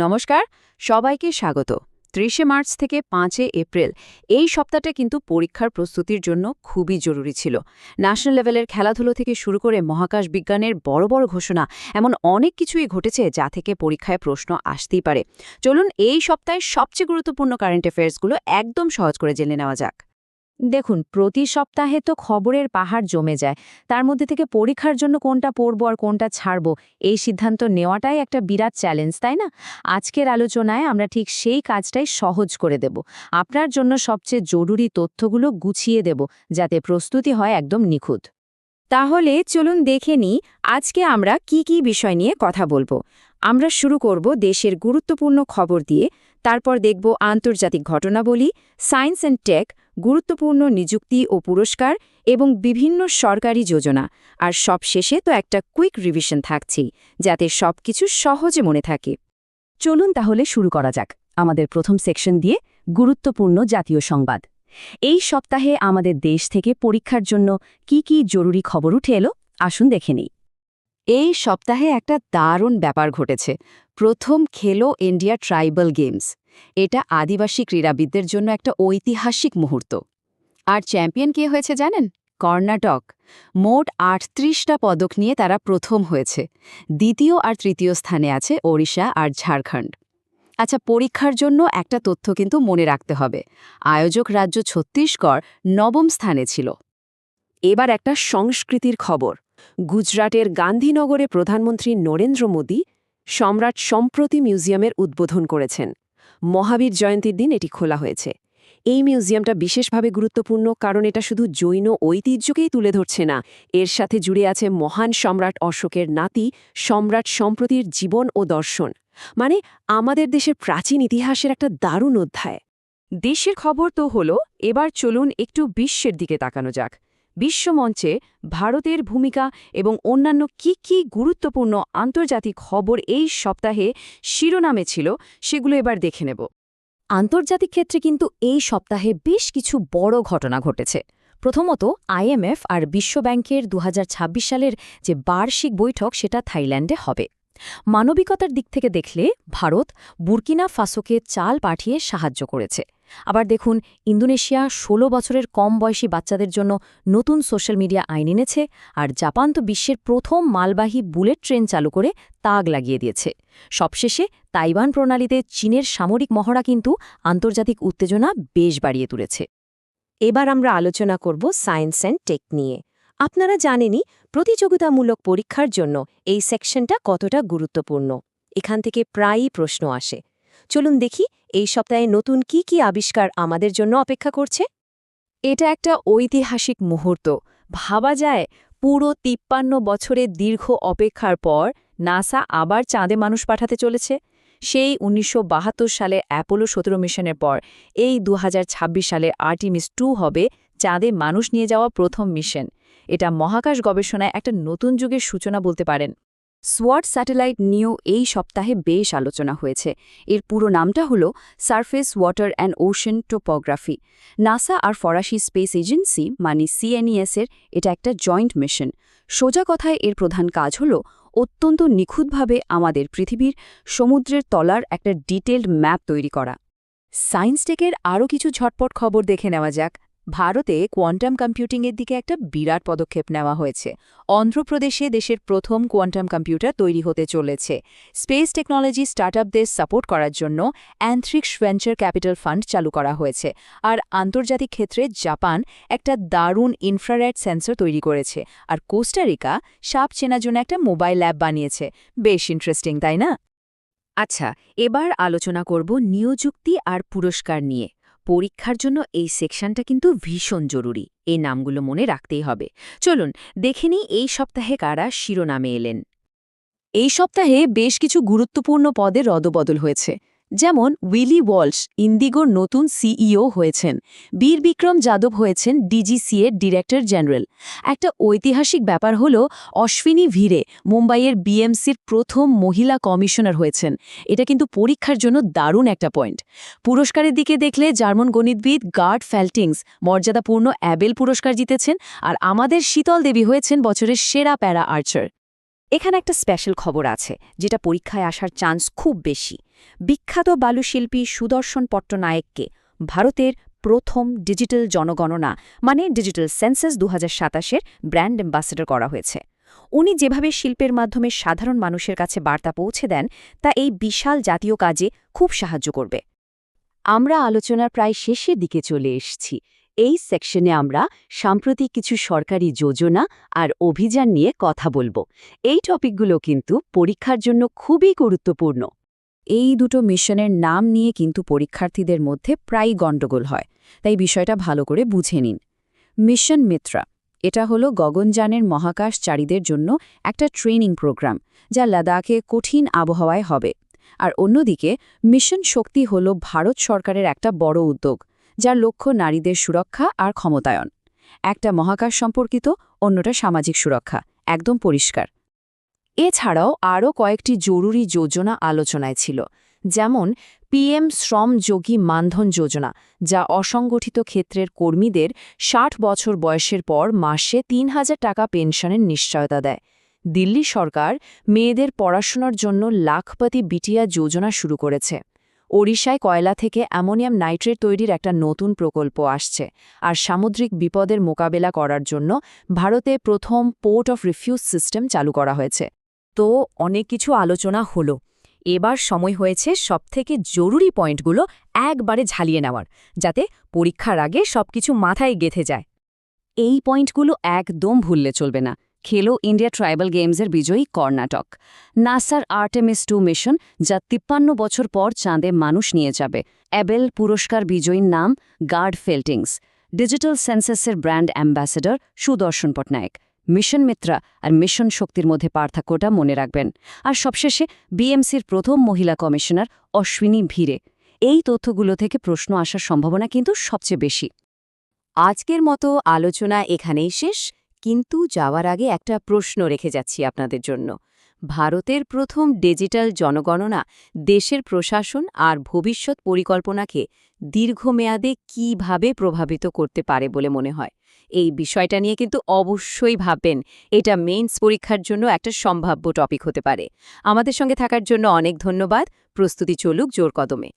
নমস্কার, সবাইকে স্বাগত। ৩০শে মার্চ থেকে ৫ এপ্রিল এই সপ্তাহটা কিন্তু পরীক্ষার প্রস্তুতির জন্য খুবই জরুরি ছিল। ন্যাশনাল লেভেলের খেলাধুলো থেকে শুরু করে মহাকাশ বিজ্ঞানের বড় বড় ঘোষণা, এমন অনেক কিছুই ঘটেছে যা থেকে পরীক্ষায় প্রশ্ন আসতেই পারে। চলুন এই সপ্তাহের সবচেয়ে গুরুত্বপূর্ণ কারেন্ট অ্যাফেয়ার্সগুলো একদম সহজ করে জেনে নেওয়া যাক। দেখুন, প্রতি সপ্তাহে তো খবরের পাহাড় জমে যায়। তার মধ্যে থেকে পরীক্ষার জন্য কোনটা পড়ব আর কোনটা ছাড়ব, এই সিদ্ধান্ত নেওয়াটাই একটা বিরাট চ্যালেঞ্জ, তাই না? আজকের আলোচনায় আমরা ঠিক সেই কাজটাই সহজ করে দেব। আপনার জন্য সবচেয়ে জরুরি তথ্যগুলো গুছিয়ে দেব, যাতে প্রস্তুতি হয় একদম নিখুঁত। তাহলে চলুন দেখে নিই আজকে আমরা কি কি বিষয় নিয়ে কথা বলবো। আমরা শুরু করব দেশের গুরুত্বপূর্ণ খবর দিয়ে, তারপর দেখব আন্তর্জাতিক ঘটনাবলী, সায়েন্স অ্যান্ড টেক, গুরুত্বপূর্ণ নিযুক্তি ও পুরস্কার এবং বিভিন্ন সরকারি যোজনা। আর সব শেষে তো একটা কুইক রিভিশন থাকছেই, যাতে সবকিছু সহজে মনে থাকে। চলুন তাহলে শুরু করা যাক আমাদের প্রথম সেকশন দিয়ে, গুরুত্বপূর্ণ জাতীয় সংবাদ। এই সপ্তাহে আমাদের দেশ থেকে পরীক্ষার জন্য কি কি জরুরি খবর উঠে এলো, আসুন দেখে নিই। এই সপ্তাহে একটা দারুণ ব্যাপার ঘটেছে। প্রথম খেলো ইন্ডিয়া ট্রাইবাল গেমস। এটা আদিবাসী ক্রীড়াবিদদের জন্য একটা ঐতিহাসিক মুহূর্ত। আর চ্যাম্পিয়ন কে হয়েছে জানেন? কর্ণাটক। মোট ৩৮টা পদক নিয়ে তারা প্রথম হয়েছে। দ্বিতীয় আর তৃতীয় স্থানে আছে ওড়িশা আর ঝাড়খণ্ড। আচ্ছা, পরীক্ষার জন্য একটা তথ্য কিন্তু মনে রাখতে হবে। আয়োজক রাজ্য ছত্তিশগড় নবম স্থানে ছিল। এবার একটা সংস্কৃতির খবর। গুজরাটের গান্ধীনগরে প্রধানমন্ত্রী নরেন্দ্র মোদী সম্রাট সম্প্রতি মিউজিয়ামের উদ্বোধন করেছেন। মহাবীর জয়ন্তীর দিন এটি খোলা হয়েছে। এই মিউজিয়ামটা বিশেষভাবে গুরুত্বপূর্ণ, কারণ এটা শুধু জৈন ঐতিহ্যকেই তুলে ধরছে না, এর সাথে জুড়ে আছে মহান সম্রাট অশোকের নাতি সম্রাট সম্প্রতির জীবন ও দর্শন। মানে আমাদের দেশের প্রাচীন ইতিহাসের একটা দারুণ অধ্যায়। দেশের খবর তো হলো, এবার চলুন একটু বিশ্বের দিকে তাকানো যাক। বিশ্বমঞ্চে ভারতের ভূমিকা এবং অন্যান্য কি কি গুরুত্বপূর্ণ আন্তর্জাতিক খবর এই সপ্তাহে শিরোনামে ছিল, সেগুলো এবার দেখে নেব। আন্তর্জাতিক ক্ষেত্রে কিন্তু এই সপ্তাহে বেশ কিছু বড় ঘটনা ঘটেছে। প্রথমত, আইএমএফ আর বিশ্বব্যাংকের ২০২৬ সালের যে বার্ষিক বৈঠক, সেটা থাইল্যান্ডে হবে। মানবিকতার দিক থেকে দেখলে ভারত বুর্কিনা ফাসোকে চাল পাঠিয়ে সাহায্য করেছে। আবার দেখুন, ইন্দোনেশিয়া ১৬ বছরের কম বয়সী বাচ্চাদের জন্য নতুন সোশ্যাল মিডিয়া আইন এনেছে, আর জাপান তো বিশ্বের প্রথম মালবাহী বুলেট ট্রেন চালু করে তাগ লাগিয়ে দিয়েছে। সবশেষে তাইওয়ান প্রণালীতে চীনের সামরিক মহড়া কিন্তু আন্তর্জাতিক উত্তেজনা বেশ বাড়িয়ে তুলেছে। এবার আমরা আলোচনা করব সায়েন্স অ্যান্ড টেক নিয়ে। আপনারা জানেনই প্রতিযোগিতামূলক পরীক্ষার জন্য এই সেকশনটা কতটা গুরুত্বপূর্ণ। এখান থেকে প্রায়ই প্রশ্ন আসে। চলুন দেখি এই সপ্তাহে নতুন কি কি আবিষ্কার আমাদের জন্য অপেক্ষা করছে। এটা একটা ঐতিহাসিক মুহূর্ত। ভাবা যায়, পুরো ৫৩ বছরের দীর্ঘ অপেক্ষার পর নাসা আবার চাঁদে মানুষ পাঠাতে চলেছে। সেই ১৯৭২ সালে অ্যাপোলো ১৭ মিশনের পর এই ২০২৬ সালে আর্টিমিস ২ হবে চাঁদে মানুষ নিয়ে যাওয়া প্রথম মিশন। এটা মহাকাশ গবেষণায় একটা নতুন যুগের সূচনা বলতে পারেন। সোয়াট স্যাটেলাইট নিয়েও এই সপ্তাহে বেশ আলোচনা হয়েছে। এর পুরো নামটা হলো surface water and ocean topography. NASA আর ফরাসি স্পেস এজেন্সি মানে সিএনইএস-এর এটা একটা জয়েন্ট মিশন। সোজা কথায় এর প্রধান কাজ হলো অত্যন্ত নিখুঁতভাবে আমাদের পৃথিবীর সমুদ্রের তলার একটা ডিটেইলড ম্যাপ তৈরি করা। সায়েন্স টেকের আরও কিছু ঝটপট খবর দেখে নেওয়া যাক। ভারতে কোয়ান্টাম কম্পিউটিংয়ের দিকে একটা বিরাট পদক্ষেপ নেওয়া হয়েছে। অন্ধ্রপ্রদেশে দেশের প্রথম কোয়ান্টাম কম্পিউটার তৈরি হতে চলেছে। স্পেস টেকনোলজি স্টার্টআপদের সাপোর্ট করার জন্য অ্যান্থ্রিক্স ভেঞ্চার ক্যাপিটাল ফান্ড চালু করা হয়েছে। আর আন্তর্জাতিক ক্ষেত্রে জাপান একটা দারুণ ইনফ্রারেড সেন্সর তৈরি করেছে। আর কোস্টারিকা সাপ চেনার জন্য একটা মোবাইল অ্যাপ বানিয়েছে। বেশ ইন্টারেস্টিং, তাই না? আচ্ছা, এবার আলোচনা করব নিয়োযুক্তি আর পুরস্কার নিয়ে। পরীক্ষার জন্য এই সেকশনটা কিন্তু ভীষণ জরুরি। এই নামগুলো মনে রাখতেই হবে। চলুন দেখে নিই এই সপ্তাহে কারা শিরোনামে এলেন। এই সপ্তাহে বেশ কিছু গুরুত্বপূর্ণ পদে রদবদল হয়েছে। যেমন উইলি ওয়ালশ ইন্ডিগোর নতুন সিইও হয়েছেন, বীর বিক্রম যাদব হয়েছেন ডিজিসিএর ডিরেক্টর জেনারেল। একটা ঐতিহাসিক ব্যাপার হল অশ্বিনী ভিরে মুম্বাইয়ের বিএমসির প্রথম মহিলা কমিশনার হয়েছেন। এটা কিন্তু পরীক্ষার জন্য দারুণ একটা পয়েন্ট। পুরস্কারের দিকে দেখলে জার্মান গণিতবিদ গার্ড ফ্যাল্টিংস মর্যাদাপূর্ণ অ্যাবেল পুরস্কার জিতেছেন, আর আমাদের শীতল দেবী হয়েছেন বছরের সেরা প্যারা আর্চার। এখানে একটা স্পেশাল খবর আছে যেটা পরীক্ষায় আসার চান্স খুব বেশি। বিখ্যাত বালুশিল্পী সুদর্শন পট্টনায়েককে ভারতের প্রথম ডিজিটাল জনগণনা মানে ডিজিটাল সেন্সাস 2027-এর ব্র্যান্ড অ্যাম্বাসেডর করা হয়েছে। উনি যেভাবে শিল্পের মাধ্যমে সাধারণ মানুষের কাছে বার্তা পৌঁছে দেন তা এই বিশাল জাতীয় কাজে খুব সাহায্য করবে। আমরা আলোচনার প্রায় শেষের দিকে চলে এসেছি। এই সেকশনে আমরা সাম্প্রতিক কিছু সরকারি যোজনা আর অভিযান নিয়ে কথা বলবো। এই টপিকগুলো কিন্তু পরীক্ষার জন্য খুবই গুরুত্বপূর্ণ। এই দুটো মিশনের নাম নিয়ে কিন্তু পরীক্ষার্থীদের মধ্যে প্রায়ই গণ্ডগোল হয়, তাই বিষয়টা ভালো করে বুঝে নিন। মিশন মিত্রা এটা হলো গগনযানের মহাকাশচারীদের জন্য একটা ট্রেনিং প্রোগ্রাম, যা লাদাখে কঠিন আবহাওয়ায় হবে। আর অন্যদিকে মিশন শক্তি হল ভারত সরকারের একটা বড় উদ্যোগ, যার লক্ষ্য নারীদের সুরক্ষা আর ক্ষমতায়ন। একটা মহাকাশ সম্পর্কিত, অন্যটা সামাজিক সুরক্ষা, একদম পরিষ্কার। এছাড়াও আরও কয়েকটি জরুরি যোজনা আলোচনায় ছিল, যেমন পিএম শ্রমযোগী মানধন যোজনা, যা অসংগঠিত ক্ষেত্রের কর্মীদের ৬০ বছর বয়সের পর মাসে ৩,০০০ টাকা পেনশনের নিশ্চয়তা দেয়। দিল্লি সরকার মেয়েদের পড়াশোনার জন্য লাখপতি বিটিয়া যোজনা শুরু করেছে। ওড়িশায় কয়লা থেকে অ্যামোনিয়াম নাইট্রেট তৈরির একটা নতুন প্রকল্প আসছে। আর সামুদ্রিক বিপদের মোকাবেলা করার জন্য ভারতে প্রথম পোর্ট অফ রিফিউজ সিস্টেম চালু করা হয়েছে। তো অনেক কিছু আলোচনা হলো, এবার সময় হয়েছে সবথেকে জরুরি পয়েন্টগুলো একবারে ঝালিয়ে নেওয়ার, যাতে পরীক্ষার আগে সবকিছু মাথায় গেঁথে যায়। এই পয়েন্টগুলো একদম ভুললে চলবে না। খেলো ইন্ডিয়া ট্রাইবাল গেমসের বিজয়ী কর্ণাটক, নাসার আর্টেমিস 2 মিশন, যা 53 বছর পর চাঁদে মানুষ নিয়ে যাবে, অ্যাবেল পুরস্কার বিজয়ীর নাম গার্ড ফেল্টিংস, ডিজিটাল সেন্সাসের ব্র্যান্ড অ্যাম্বাসেডর সুদর্শন পটনায়েক। মিশন মিত্রা আর মিশন শক্তির মধ্যে পার্থক্যটা মনে রাখবেন। আর সবশেষে বিএমসির প্রথম মহিলা কমিশনার অশ্বিনী ভিরে। এই তথ্যগুলো থেকে প্রশ্ন আসার সম্ভাবনা কিন্তু সবচেয়ে বেশি। আজকের মতো আলোচনা এখানেই শেষ, কিন্তু যাওয়ার আগে একটা প্রশ্ন রেখে যাচ্ছি আপনাদের জন্য। ভারতের প্রথম ডিজিটাল জনগণনা দেশের প্রশাসন আর ভবিষ্যৎ পরিকল্পনাকে দীর্ঘমেয়াদে কিভাবে প্রভাবিত করতে পারে বলে মনে হয়? এই বিষয়টা নিয়ে কিন্তু অবশ্যই ভাববেন। এটা মেইনস পরীক্ষার জন্য একটা সম্ভাব্য টপিক হতে পারে। আমাদের সঙ্গে থাকার জন্য অনেক ধন্যবাদ। প্রস্তুতি চলুক জোর কদমে।